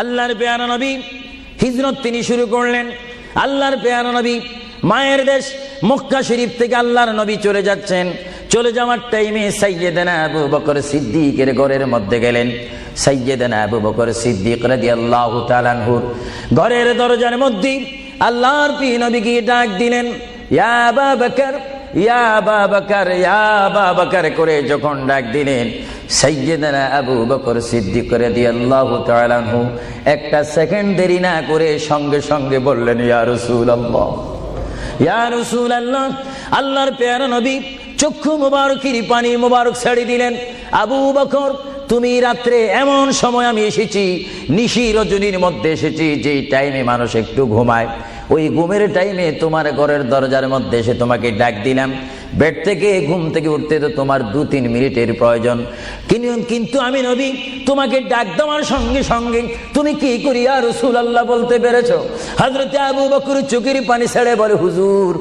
আল্লাহর পেয়ারা নবী হিজরত তিনি শুরু করলেন। আল্লাহর পেয়ারা নবী মায়ের দেশ মক্কা শরীফ থেকে আল্লাহর নবী চলে যাচ্ছেন। চলে যাওয়ার টাইমে সাইয়্যিদানা আবু বকর সিদ্দিকের ঘরের মধ্যে গেলেন। সাইয়্যিদানা আবু বকর সিদ্দিক রাদিয়াল্লাহু তাআলা আনহুর ঘরের দরজার মধ্যে আল্লাহর প্রিয় নবী গিয়ে ডাক দিলেন, ইয়া আবু বকর, ইয়া আবু বকর, ইয়া আবু বকর করে যখন ডাক দিলেন, সাইয়্যিদানা আবু বকর সিদ্দিক রাদিয়াল্লাহু তাআলা আনহু একটা সেকেন্ড দেরি না করে সঙ্গে সঙ্গে বললেন, ইয়া রাসূলুল্লাহ, ইয়া রাসূলুল্লাহ। আল্লাহর পেয়ারা নবী চক্ষু মুবারকের পানি মুবারক ছেড়ে দিলেন, আবু বকর তুমি রাত্রে এমন সময় আমি এসেছি, নিশি রজনীর মধ্যে এসেছি, যেই টাইমে মানুষ একটু ঘুমায়, ওই ঘুমের টাইমে তোমার ঘরের দরজার মধ্যে এসে তোমাকে ডাক দিলাম। বেড থেকে ঘুম থেকে উঠতে তো তোমার 2-3 মিনিটের প্রয়োজন, কিন্তু আমি নবী তোমাকে ডাক দেওয়ার সঙ্গে সঙ্গে তুমি কি করি ইয়া রাসূলুল্লাহ বলতে পেরেছো? হযরত আবু বকর চোখের পানি ছেড়ে বলে, হুজুর